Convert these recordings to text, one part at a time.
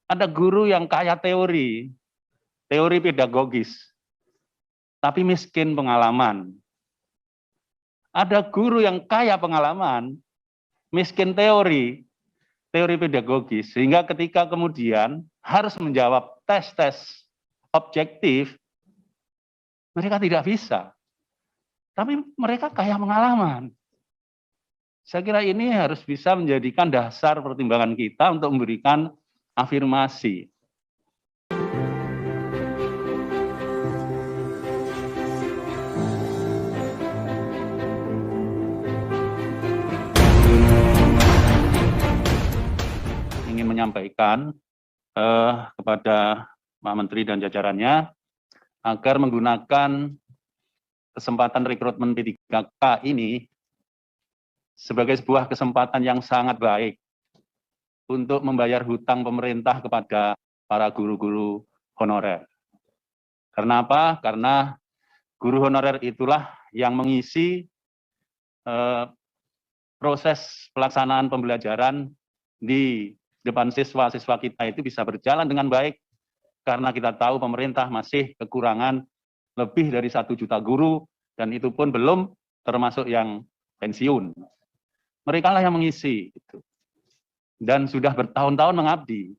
Ada guru yang kaya teori pedagogis, tapi miskin pengalaman. Ada guru yang kaya pengalaman, miskin teori pedagogis, sehingga ketika kemudian harus menjawab tes-tes objektif, mereka tidak bisa. Tapi mereka kaya pengalaman. Saya kira ini harus bisa menjadikan dasar pertimbangan kita untuk memberikan afirmasi. Ingin menyampaikan kepada Pak Menteri dan jajarannya agar menggunakan kesempatan rekrutmen P3K ini sebagai sebuah kesempatan yang sangat baik untuk membayar hutang pemerintah kepada para guru-guru honorer. Karena apa? Karena guru honorer itulah yang mengisi proses pelaksanaan pembelajaran di depan siswa-siswa kita itu bisa berjalan dengan baik, karena kita tahu pemerintah masih kekurangan lebih dari 1 juta guru, dan itu pun belum termasuk yang pensiun. Mereka lah yang mengisi itu. Dan sudah bertahun-tahun mengabdi.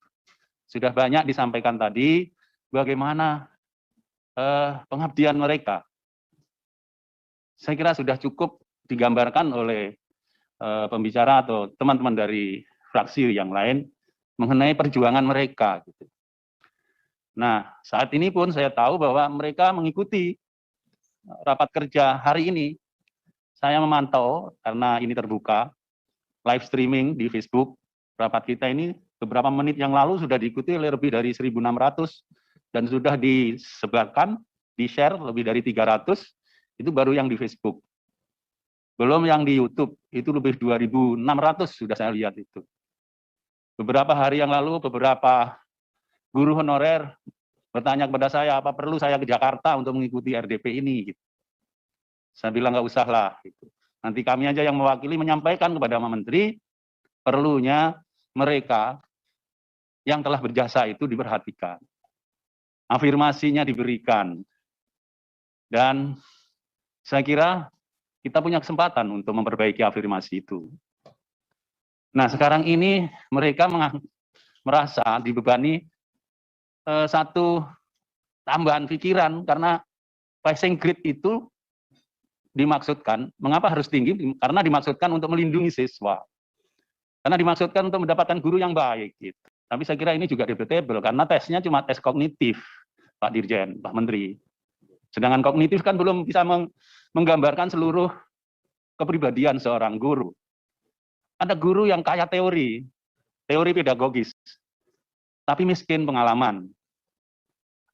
Sudah banyak disampaikan tadi bagaimana pengabdian mereka. Saya kira sudah cukup digambarkan oleh pembicara atau teman-teman dari fraksi yang lain mengenai perjuangan mereka. Nah, saat ini pun saya tahu bahwa mereka mengikuti rapat kerja hari ini. Saya memantau karena ini terbuka, live streaming di Facebook. Rapat kita ini beberapa menit yang lalu sudah diikuti oleh lebih dari 1.600 dan sudah disebarkan, di-share lebih dari 300, itu baru yang di Facebook. Belum yang di YouTube, itu lebih 2.600 sudah saya lihat itu. Beberapa hari yang lalu, beberapa guru honorer bertanya kepada saya, apa perlu saya ke Jakarta untuk mengikuti RDP ini? Saya bilang nggak usah lah. Nanti kami aja yang mewakili menyampaikan kepada Pak Menteri, perlunya mereka yang telah berjasa itu diperhatikan. Afirmasinya diberikan. Dan saya kira kita punya kesempatan untuk memperbaiki afirmasi itu. Nah, sekarang ini mereka merasa dibebani satu tambahan pikiran, karena passing grade itu dimaksudkan, mengapa harus tinggi? Karena dimaksudkan untuk melindungi siswa. Karena dimaksudkan untuk mendapatkan guru yang baik. Gitu. Tapi saya kira ini juga debatable, karena tesnya cuma tes kognitif, Pak Dirjen, Pak Menteri. Sedangkan kognitif kan belum bisa menggambarkan seluruh kepribadian seorang guru. Ada guru yang kaya teori pedagogis, tapi miskin pengalaman.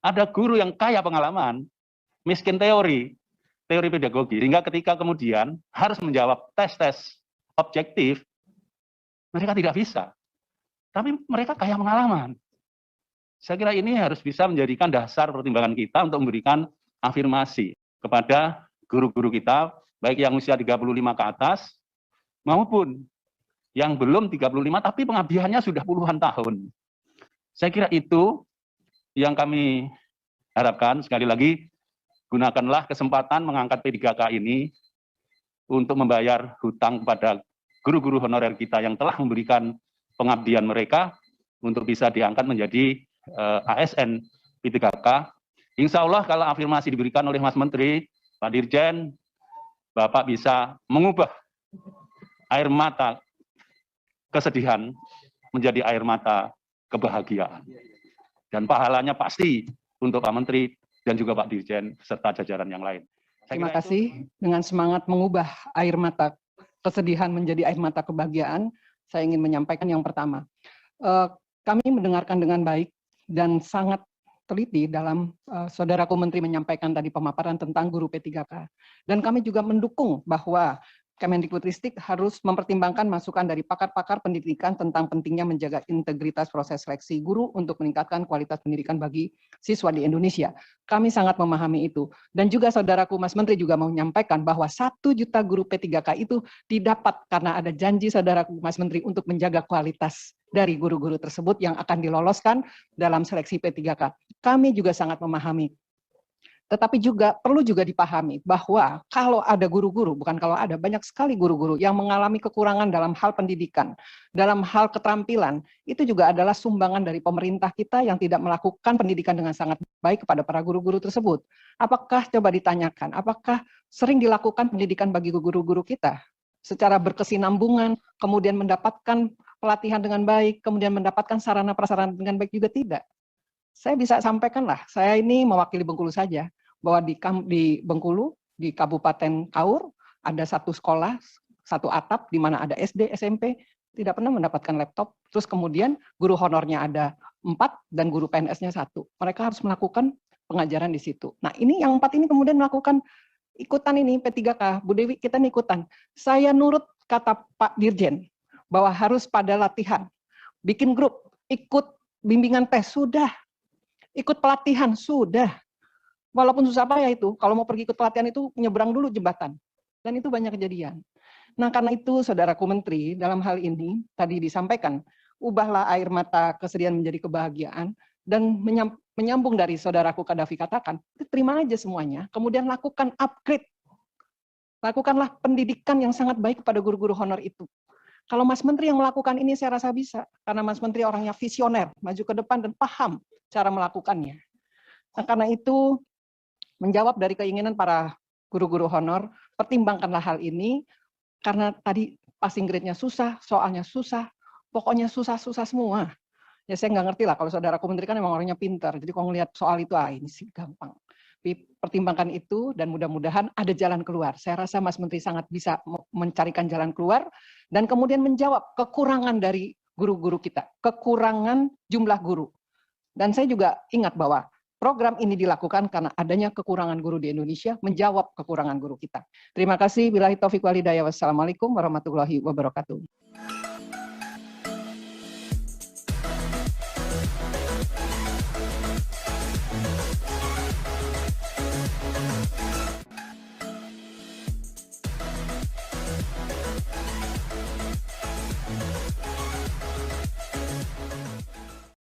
Ada guru yang kaya pengalaman, miskin teori pedagogis, sehingga ketika kemudian harus menjawab tes-tes objektif, mereka tidak bisa. Tapi mereka kaya pengalaman. Saya kira ini harus bisa menjadikan dasar pertimbangan kita untuk memberikan afirmasi kepada guru-guru kita, baik yang usia 35 ke atas, maupun yang belum 35, tapi pengabdiannya sudah puluhan tahun. Saya kira itu yang kami harapkan. Sekali lagi, gunakanlah kesempatan mengangkat P3K ini untuk membayar hutang kepada guru-guru honorer kita yang telah memberikan pengabdian mereka untuk bisa diangkat menjadi ASN P3K. Insya Allah kalau afirmasi diberikan oleh Mas Menteri, Pak Dirjen, Bapak bisa mengubah air mata kesedihan menjadi air mata kebahagiaan. Dan pahalanya pasti untuk Pak Menteri dan juga Pak Dirjen serta jajaran yang lain. Terima kasih. Dengan semangat mengubah air mata kesedihan menjadi air mata kebahagiaan, saya ingin menyampaikan yang pertama. Kami mendengarkan dengan baik dan sangat teliti dalam saudaraku Menteri menyampaikan tadi pemaparan tentang guru P3K. Dan kami juga mendukung bahwa Kemendikbudristek harus mempertimbangkan masukan dari pakar-pakar pendidikan tentang pentingnya menjaga integritas proses seleksi guru untuk meningkatkan kualitas pendidikan bagi siswa di Indonesia. Kami sangat memahami itu. Dan juga saudaraku Mas Menteri juga mau menyampaikan bahwa 1 juta guru P3K itu didapat karena ada janji saudaraku Mas Menteri untuk menjaga kualitas dari guru-guru tersebut yang akan diloloskan dalam seleksi P3K. Kami juga sangat memahami. Tetapi juga perlu juga dipahami bahwa kalau ada guru-guru, bukan kalau ada, banyak sekali guru-guru yang mengalami kekurangan dalam hal pendidikan, dalam hal keterampilan, itu juga adalah sumbangan dari pemerintah kita yang tidak melakukan pendidikan dengan sangat baik kepada para guru-guru tersebut. Apakah, coba ditanyakan, apakah sering dilakukan pendidikan bagi guru-guru kita secara berkesinambungan, kemudian mendapatkan pelatihan dengan baik, kemudian mendapatkan sarana-prasarana dengan baik juga tidak? Saya bisa sampaikanlah, saya ini mewakili Bengkulu saja, bahwa di Bengkulu, di Kabupaten Kaur, ada satu sekolah, satu atap, di mana ada SD, SMP, tidak pernah mendapatkan laptop. Terus kemudian guru honornya ada 4 dan guru PNS-nya 1. Mereka harus melakukan pengajaran di situ. Nah ini yang 4 ini kemudian melakukan ikutan ini P3K, Bu Dewi kita nih ikutan. Saya nurut kata Pak Dirjen, bahwa harus pada latihan, bikin grup, ikut bimbingan tes, sudah. Ikut pelatihan, sudah. Walaupun susah payah itu, kalau mau pergi ikut pelatihan itu nyebrang dulu jembatan. Dan itu banyak kejadian. Nah karena itu saudaraku Menteri, dalam hal ini tadi disampaikan, ubahlah air mata kesedihan menjadi kebahagiaan, dan menyambung dari saudaraku Kadafi katakan, terima aja semuanya, kemudian lakukan upgrade. Lakukanlah pendidikan yang sangat baik kepada guru-guru honor itu. Kalau Mas Menteri yang melakukan ini saya rasa bisa, karena Mas Menteri orangnya visioner, maju ke depan dan paham cara melakukannya. Nah karena itu, menjawab dari keinginan para guru-guru honor, pertimbangkanlah hal ini, karena tadi passing grade-nya susah, soalnya susah, pokoknya susah-susah semua. Ya saya nggak ngerti lah, kalau saudaraku Menteri kan memang orangnya pintar, jadi kalau ngelihat soal itu, ini sih gampang. Pertimbangkan itu dan mudah-mudahan ada jalan keluar. Saya rasa Mas Menteri sangat bisa mencarikan jalan keluar, dan kemudian menjawab kekurangan dari guru-guru kita, kekurangan jumlah guru. Dan saya juga ingat bahwa program ini dilakukan karena adanya kekurangan guru di Indonesia, menjawab kekurangan guru kita. Terima kasih. Billahi taufiq wal hidayah. Wassalamualaikum warahmatullahi wabarakatuh.